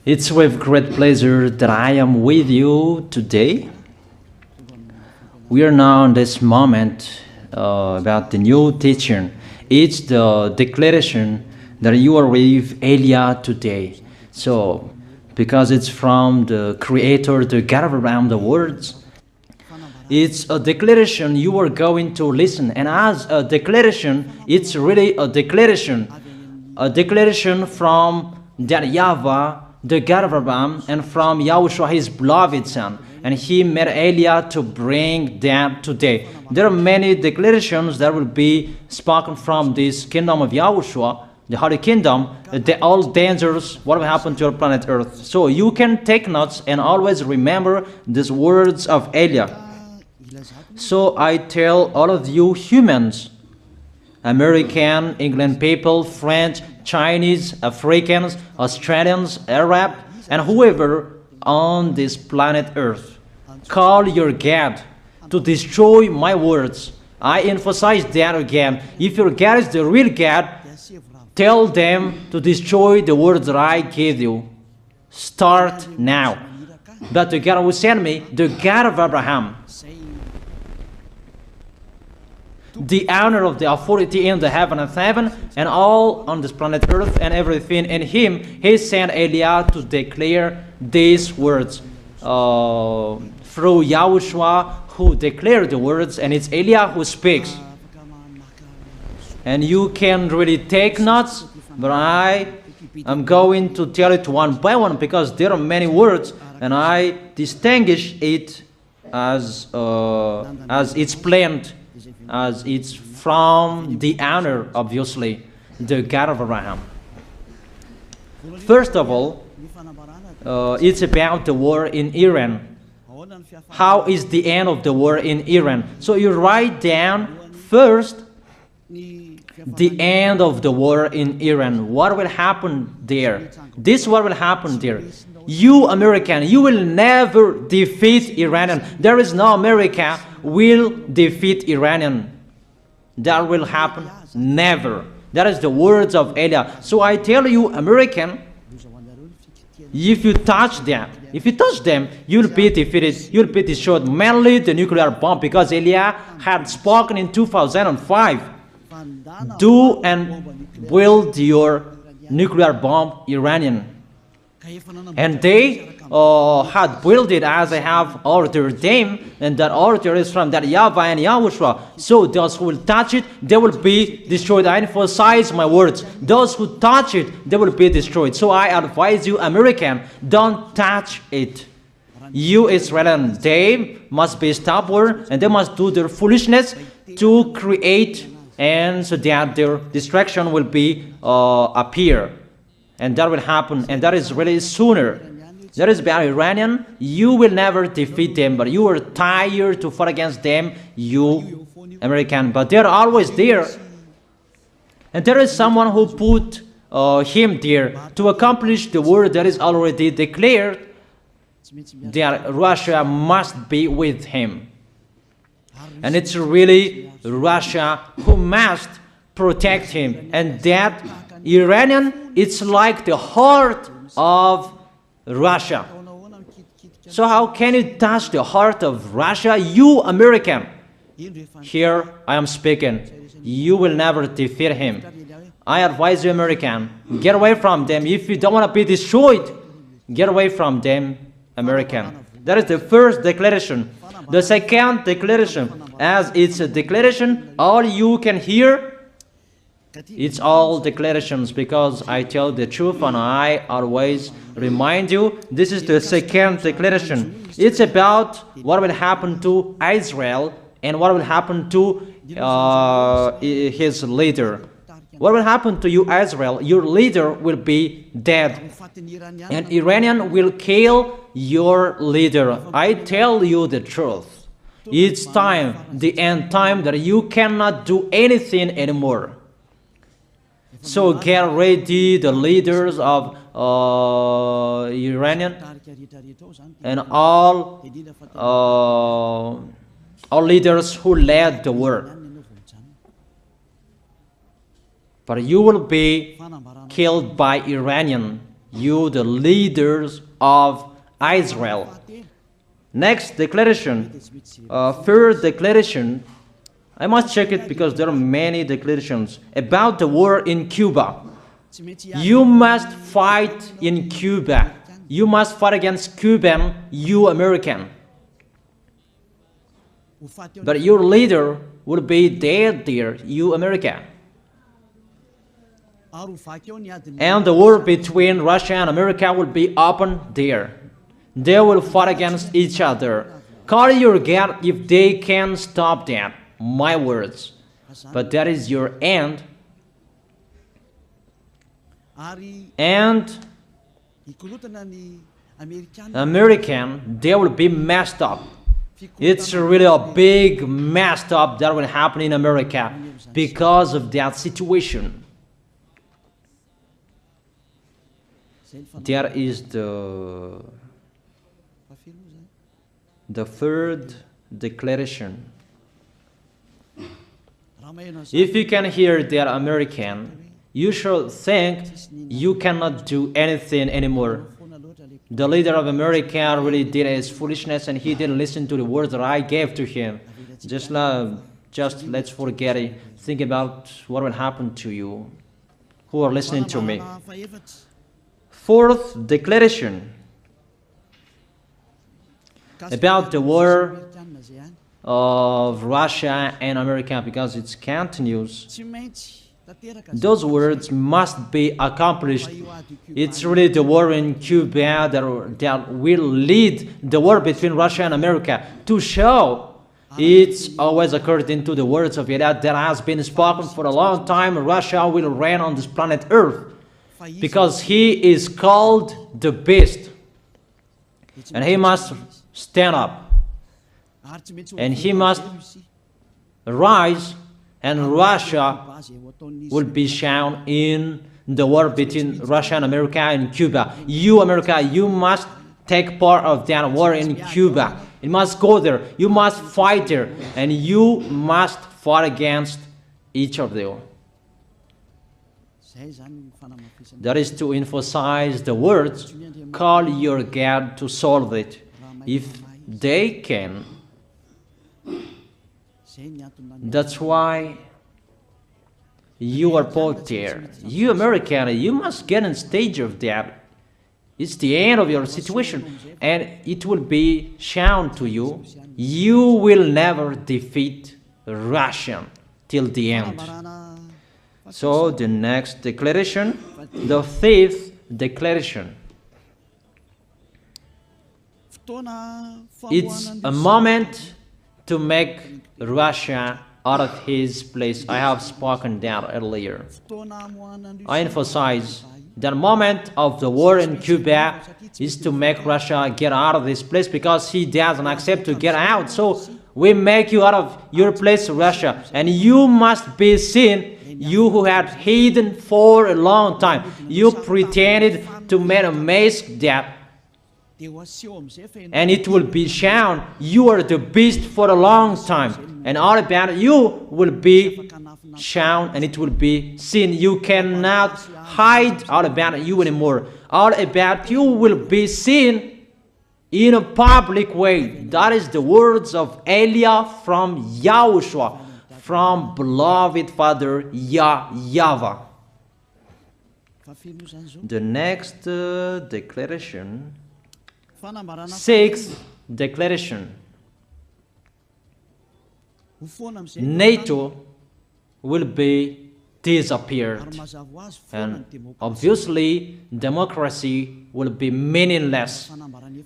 It's with great pleasure that I am with you today. We are now in this moment about the new teaching. It's the declaration that you are with Elia today. So, because it's from the Creator, the God of around the words, it's a declaration you are going to listen. And as a declaration, it's really a declaration from that YAHVAH, the God of Abraham, and from YAHOSHUAH, his beloved son. And he made Elia to bring them today. There are many declarations that will be spoken from this kingdom of YAHOSHUAH, the Holy Kingdom, all dangers, what will happen to your planet Earth. So you can take notes and always remember these words of Elia. So I tell all of you humans, American, England people, French, Chinese, Africans, Australians, Arab, and whoever on this planet Earth, call your God to destroy my words. I emphasize that again. If your God is the real God, tell them to destroy the words that I gave you. Start now. But the God who sent me, the God of Abraham, the honor of the authority in the heaven of heaven and all on this planet Earth and everything in him, he sent Elia to declare these words through YAHOSHUAH, who declared the words, and it's Elia who speaks. And you can really take notes, but I am going to tell it one by one because there are many words, and I distinguish it as it's planned, as it's from the honor, obviously, the God of Abraham. First of all, it's about the war in Iran. How is the end of the war in Iran? So you write down first the end of the war in Iran. What will happen there? This is what will happen there. You American, you will never defeat Iranian. There is no America will defeat Iranian. That will happen never. That is the words of Elia. So I tell you, American, if you touch them, you'll be defeated, you'll be destroyed. Mainly the nuclear bomb, because Elia had spoken in 2005. Do and build your nuclear bomb, Iranian. And they had built it as I have ordered them, and that order is from that YAHVAH and YAHOSHUAH. So those who will touch it, they will be destroyed. I emphasize my words. Those who touch it, they will be destroyed. So I advise you, American, don't touch it. You Israelis, they must be stubborn, and they must do their foolishness to create, and so that their destruction will be appear. And that will happen, and that is really sooner. That is about Iranian. You will never defeat them, but you are tired to fight against them, you American. But they're always there. And there is someone who put him there to accomplish the word that is already declared, that Russia must be with him. And it's really Russia who must protect him. And that Iranian, it's like the heart of Russia. So how can you touch the heart of Russia? You American. Here I am speaking. You will never defeat him. I advise you, American, get away from them. If you don't want to be destroyed, get away from them, American. That is the first declaration. The second declaration, as it's a declaration, all you can hear, it's all declarations, because I tell the truth and I always remind you, this is the second declaration. It's about what will happen to Israel and what will happen to his leader. What will happen to you, Israel? Your leader will be dead, and Iranian will kill your leader. I tell you the truth. It's time, the end time, that you cannot do anything anymore. So get ready, the leaders of Iranian and all leaders who led the war. But you will be killed by Iranian. you the leaders of Israel. Next declaration, third declaration, I must check it because there are many declarations about the war in Cuba. You must fight in Cuba. You must fight against Cuban, you American. But your leader will be dead there, you America. And the war between Russia and America will be open there. They will fight against each other. Call your God if they can stop that. My words. But that is your end. And American, they will be messed up. It's really a big messed up that will happen in America because of that situation. That is the third declaration. If you can hear that American, you should think you cannot do anything anymore. The leader of America really did his foolishness and he didn't listen to the words that I gave to him. Just let's forget it. Think about what will happen to you who are listening to me. Fourth declaration about the war of Russia and America, because it continues. Those words must be accomplished. It's really the war in Cuba that will lead the war between Russia and America to show it's always according to the words of YAH that has been spoken for a long time. Russia will reign on this planet Earth because he is called the beast and he must stand up and he must rise, and Russia will be shown in the war between Russia and America and Cuba. You, America, you must take part of that war in Cuba. You must go there. You must fight there. And you must fight against each of them. That is to emphasize the words, call your God to solve it. If they can, that's why you are put there. You American, you must get on stage of that. It's the end of your situation and it will be shown to you. You will never defeat Russia till the end. So the next declaration, the fifth declaration. It's a moment to make Russia out of his place. I have spoken that earlier. I emphasize the moment of the war in Cuba is to make Russia get out of this place because he doesn't accept to get out. So we make you out of your place, Russia, and you must be seen. You who had hidden for a long time, you pretended to make a mask that, and it will be shown you are the beast for a long time, and all about you will be shown and it will be seen. You cannot hide all about you anymore. All about you will be seen in a public way. That is the words of Elia from YAHOSHUAH, from beloved Father YAHVAH. The next declaration, sixth declaration. NATO will be disappeared, and obviously democracy will be meaningless.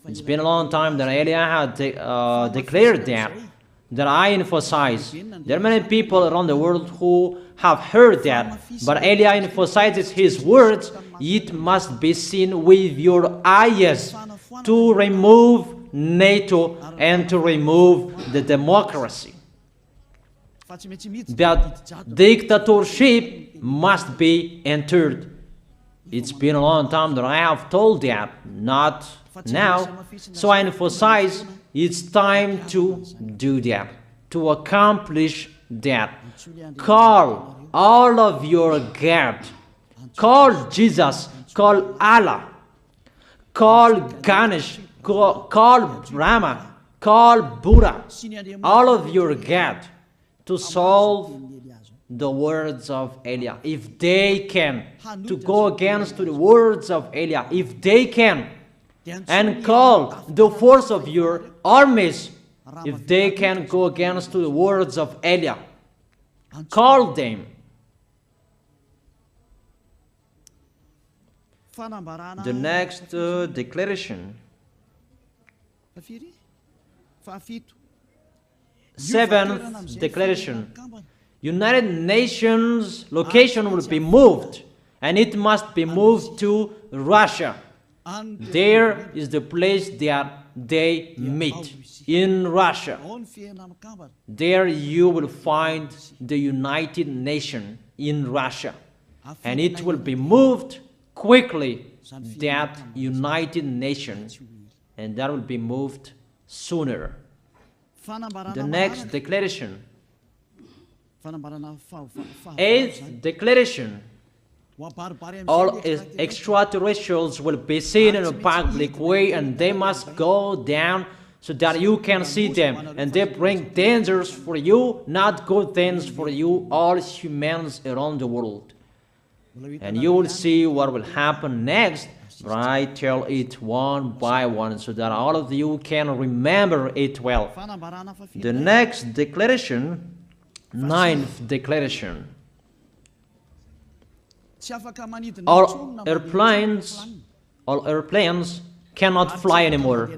It's been a long time that Elia had declared that I emphasize. There are many people around the world who have heard that, but Elia emphasizes his words. It must be seen with your eyes to remove NATO and to remove the democracy. That dictatorship must be entered. It's been a long time that I have told that, not now. So I emphasize it's time to do that, to accomplish that. Call all of your God. Call Jesus, call Allah, call Ganesh, call Brahma, call Buddha, all of your God, to solve the words of Eliah. If they can, to go against the words of Eliah, if they can, and call the force of your armies, if they can go against the words of Eliah, call them. The next declaration, seventh declaration, United Nations location will be moved, and it must be moved to Russia. There is the place that they meet, in Russia. There you will find the United Nations in Russia, and it will be moved quickly, that United Nations, and that will be moved sooner. The next declaration, eighth declaration, all extraterrestrials will be seen in a public way, and they must go down so that you can see them, and they bring dangers for you, not good things for you, all humans around the world. And you will see what will happen next, but I tell it one by one so that all of you can remember it well. The next declaration, ninth declaration, all airplanes cannot fly anymore,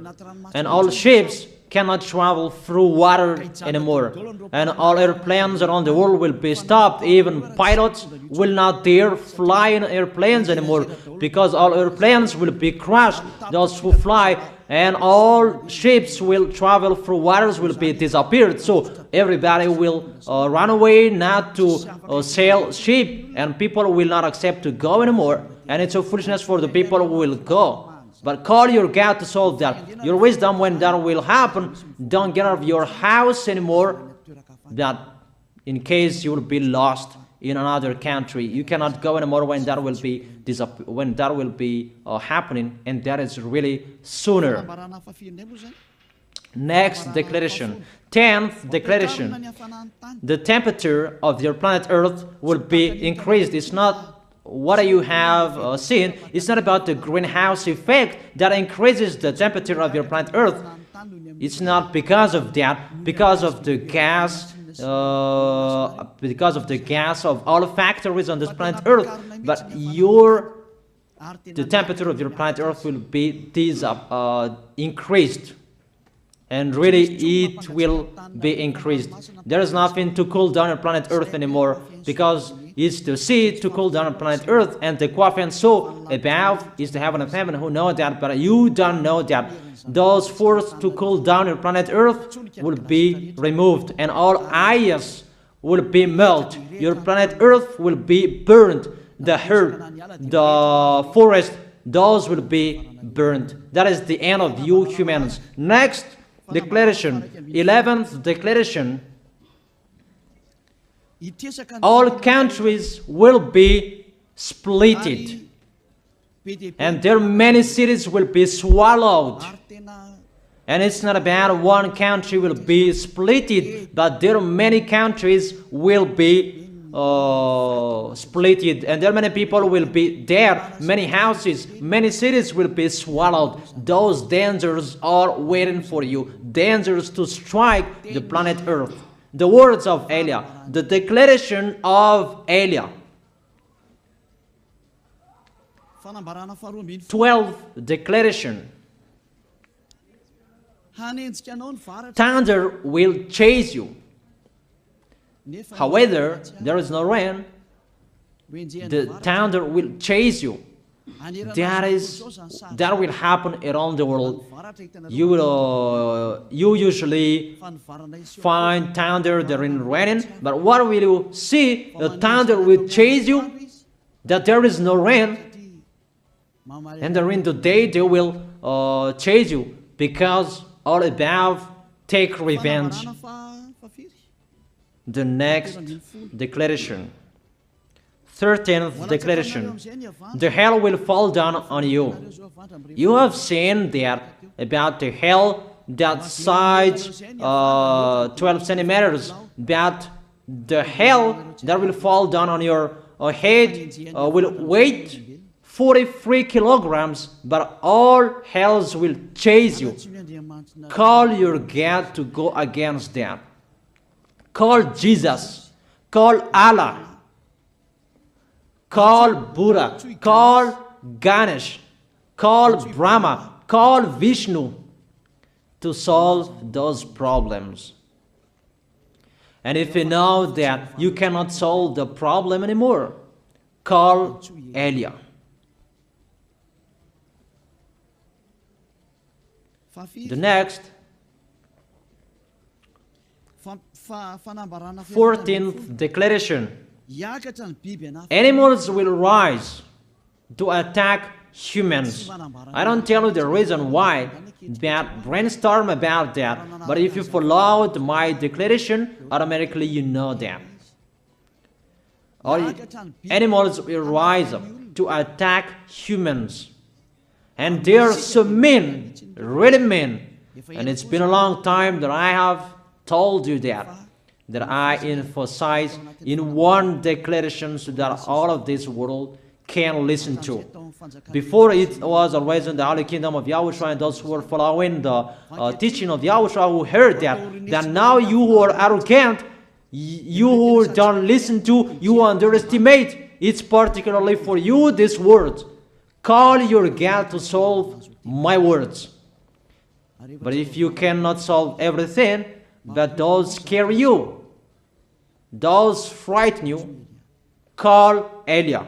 and all ships cannot travel through water anymore, and all airplanes around the world will be stopped. Even pilots will not dare fly in airplanes anymore, because all airplanes will be crashed, those who fly, and all ships will travel through waters will be disappeared. So everybody will run away not to sail ship, and people will not accept to go anymore, and it's a foolishness for the people who will go. But call your God to solve that. Your wisdom when that will happen. Don't get out of your house anymore, that in case you will be lost in another country. You cannot go anymore when that will be happening, and that is really sooner. Next declaration, 10th declaration, the temperature of your planet Earth will be increased. It's not what you have seen. It's not about the greenhouse effect that increases the temperature of your planet Earth. It's not because of that, because of the gas, of all factories on this planet Earth. But the temperature of your planet Earth will be increased, and really it will be increased. There is nothing to cool down your planet Earth anymore, because it's the sea to cool down on planet Earth, and the Qaf and so above is the heaven of heaven. Who know that? But you don't know that. Those forces to cool down your planet Earth will be removed, and all ice will be melted. Your planet Earth will be burned. The earth, the forest, those will be burned. That is the end of you humans. Next declaration, 11th declaration, all countries will be splitted, and their many cities will be swallowed. And it's not about one country will be splitted, but there are many countries will be splitted, and there are many people will be there, many houses, many cities will be swallowed. Those dangers are waiting for you, dangers to strike the planet Earth. The words of Eliah, the declaration of Eliah. 12th declaration. Thunder will chase you. However, there is no rain. The thunder will chase you. That will happen around the world. You usually find thunder during raining, but what will you see? The thunder will chase you, that there is no rain, and during the day they will chase you, because all above take revenge. The next declaration, 13th declaration. The hell will fall down on you. You have seen that about the hell that size 12 centimeters, that the hell that will fall down on your head will weight 43 kilograms, but all hells will chase you. Call your God to go against that. Call Jesus. Call Allah. Call Buddha. Call Ganesh. Call Brahma. Call Vishnu to solve those problems. And if you know that you cannot solve the problem anymore, call YAH. The next, 14th declaration. Animals will rise to attack humans. I don't tell you the reason why, but brainstorm about that. But if you followed my declaration, automatically you know that. All animals will rise up to attack humans. And they are so mean, really mean. And it's been a long time that I have told you that I emphasize in one declaration so that all of this world can listen to. Before it was always in the Holy Kingdom of YAHOSHUAH, and those who were following the teaching of YAHOSHUAH who heard that now you who are arrogant, you who don't listen to, you underestimate. It's particularly for you, this word. Call your God to solve my words. But if you cannot solve everything, but those scare you, those frighten you, call YAH.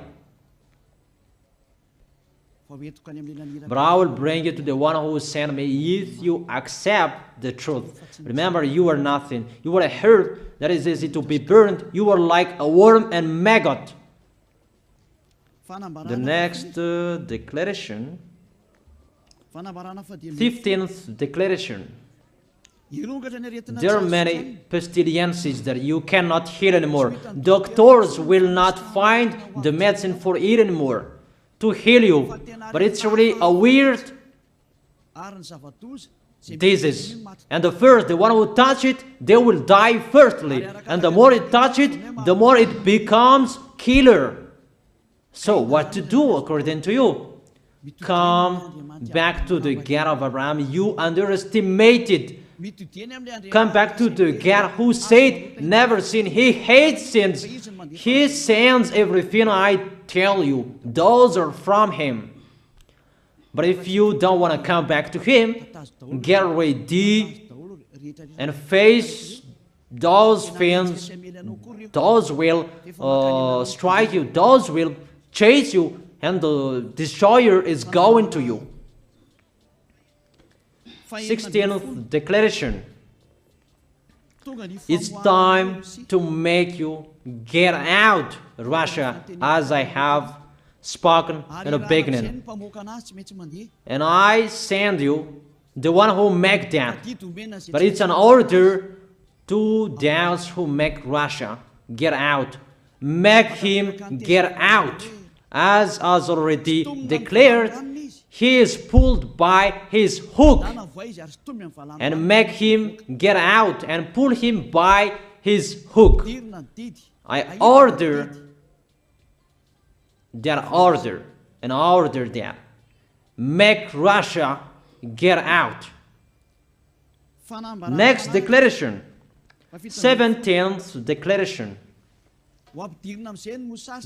But I will bring you to the one who sent me if you accept the truth. Remember, you are nothing. You are a herb that is easy to be burned. You are like a worm and maggot. The next declaration, 15th declaration. There are many pestilences that you cannot heal anymore. Doctors will not find the medicine for it anymore to heal you. But it's really a weird disease. And the one who touch it, they will die firstly. And the more it touch it, the more it becomes killer. So what to do according to you? Come back to the God of Abraham. You underestimated. Come back to the God who said, never sin. He hates sins. He sends everything I tell you. Those are from Him. But if you don't want to come back to Him, get ready and face those things. Those will strike you. Those will chase you, and the destroyer is going to you. 16th declaration. It's time to make you get out, Russia, as I have spoken in the beginning. And I send you the one who make that. But it's an order to those who make Russia get out. Make him get out. As already declared, he is pulled by his hook, and make him get out and pull him by his hook. I order that. Make Russia get out. Next declaration, 17th declaration.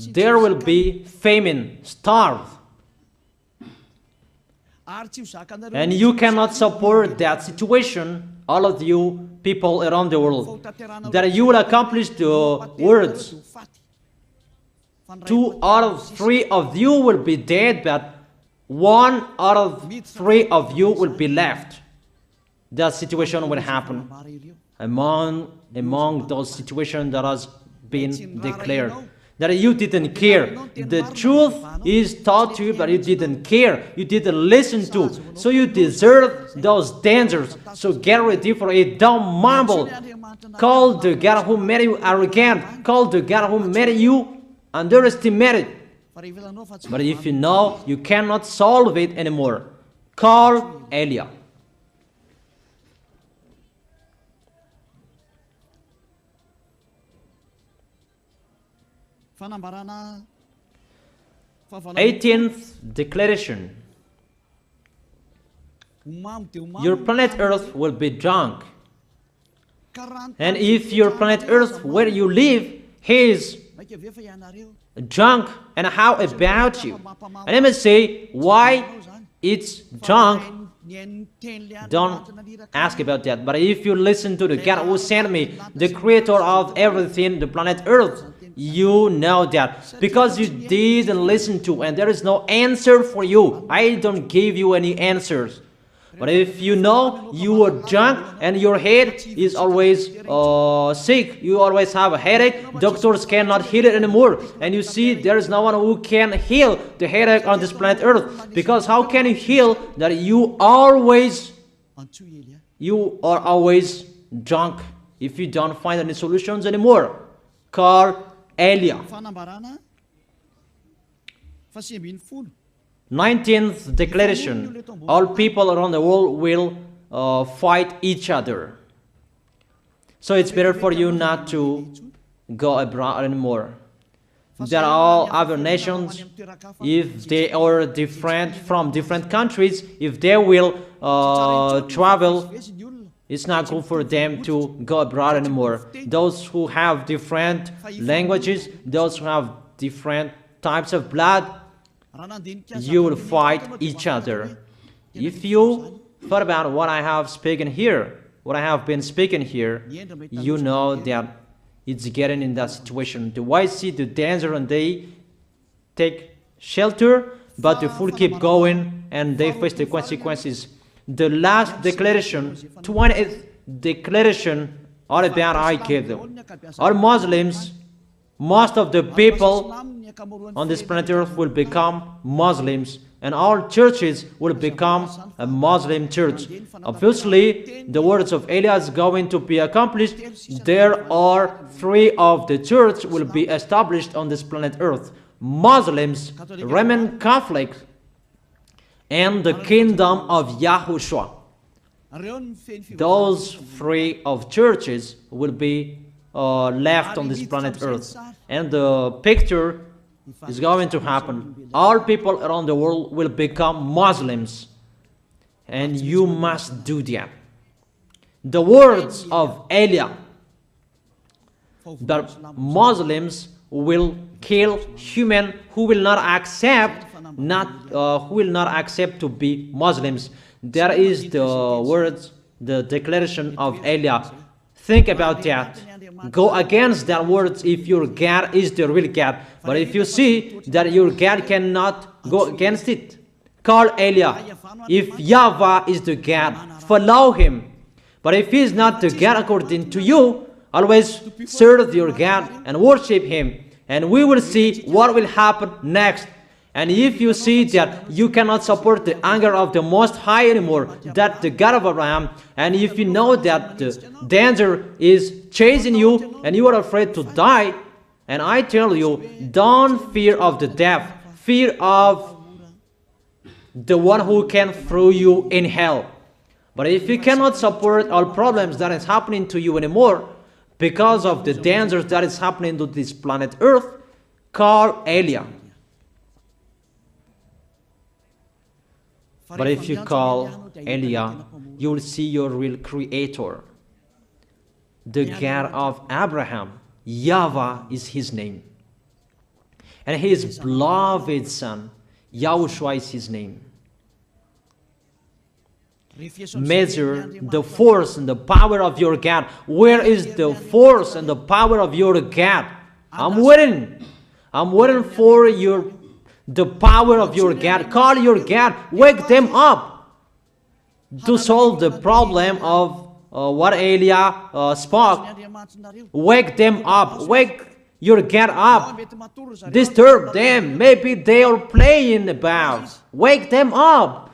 There will be famine, starve. And you cannot support that situation, all of you people around the world, that you will accomplish the words. 2 out of 3 of you will be dead, but 1 out of 3 of you will be left. That situation will happen among those situations that has been declared. That you didn't care. The truth is taught to you, but you didn't care. You didn't listen to. So you deserve those dangers. So get ready for it. Don't mumble. Call the God who made you arrogant. Call the God who made you underestimate it. But if you know you cannot solve it anymore, call YAH. Eighteenth declaration. Your planet Earth will be drunk. And if your planet Earth where you live is drunk, and how about you? And let me say why it's drunk. Don't ask about that. But if you listen to the God who sent me, the creator of everything, the planet Earth, you know that. Because you didn't listen to, and there is no answer for you. I don't give you any answers. But if you know you are drunk and your head is always sick, you always have a headache, doctors cannot heal it anymore. And you see there is no one who can heal the headache on this planet Earth. Because how can you heal that you are always drunk if you don't find any solutions anymore? Call YAH. 19th declaration. All people around the world will fight each other. So it's better for you not to go abroad anymore. There are all other nations, if they are different from different countries, if they will travel, it's not good for them to go abroad anymore. Those who have different languages, those who have different types of blood, you will fight each other. If you thought about what I have spoken here, what I have been speaking here, you know that it's getting in that situation. The wise see the danger and they take shelter, but the fool keep going and they face the consequences. The last declaration, 20th declaration, all about Al-Qaeda. All Muslims, most of the people on this planet Earth will become Muslims, and all churches will become a Muslim church. Obviously, the words of YAH is going to be accomplished. There are 3 of the church will be established on this planet Earth: Muslims, Roman Catholics, and the kingdom of YAHOSHUAH. Those 3 of churches will be left on this planet Earth, and the picture is going to happen. All people around the world will become Muslims, and you must do that. The words of YAH, that Muslims will kill human who will not accept to be Muslims. That is the words, the declaration of YAH. Think about that. Go against that words if your God is the real God. But if you see that your God cannot go against it, call YAH. If YAHVAH is the God, follow him. But if he is not the God according to you, always serve your God and worship him. And we will see what will happen next. And if you see that you cannot support the anger of the Most High anymore, that the God of Abraham, and if you know that the danger is chasing you and you are afraid to die, and I tell you, don't fear of the death, fear of the one who can throw you in hell. But if you cannot support all problems that is happening to you anymore, because of the dangers that is happening to this planet Earth, call YAH. But if you call YAH, you will see your real creator, the God of Abraham. YAHVAH is his name. And his beloved son, YAHOSHUAH is his name. Measure the force and the power of your God. Where is the force and the power of your God? I'm waiting. I'm waiting for the power of your God. Call your God. Wake them up to solve the problem of what YAH spoke. Wake them up. Wake You get up, disturb them. Maybe they are playing about. Wake them up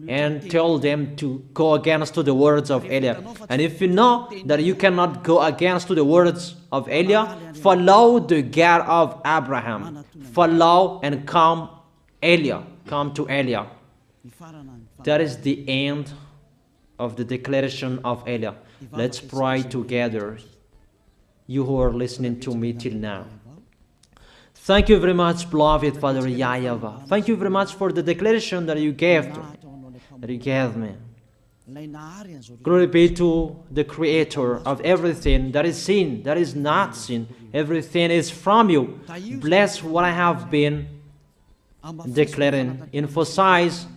and tell them to go against to the words of Eliah. And if you know that you cannot go against to the words of Eliah, follow the God of Abraham. Follow and come Eliah. Come to Eliah. That is the end of the declaration of Eliah. Let's pray together. You who are listening to me till now. Thank you very much, beloved Father YAHVAH. Thank you very much for the declaration that you gave to me, that you gave me. Glory be to the Creator of everything that is seen, that is not seen. Everything is from you. Bless what I have been declaring. Emphasize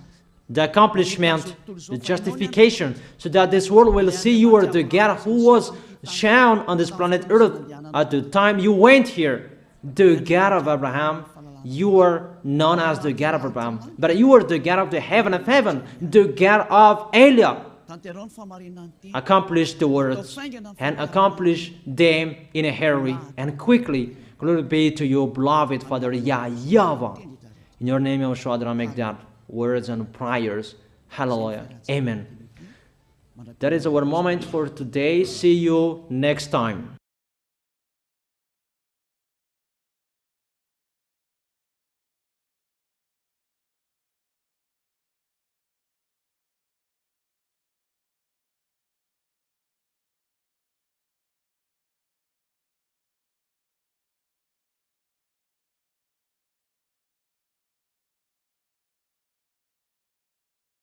the accomplishment, the justification, so that this world will see you are the God who was shown on this planet Earth at the time you went here. The God of Abraham. You are known as the God of Abraham, but you are the God of the heaven of heaven, the God of Eliah. Accomplish the words and accomplish them in a hurry and quickly. Glory be to you, beloved Father YAHVAH. In your name, YAHOSHUAH, that I make that words and prayers. Hallelujah. Amen. That is our moment for today. See you next time.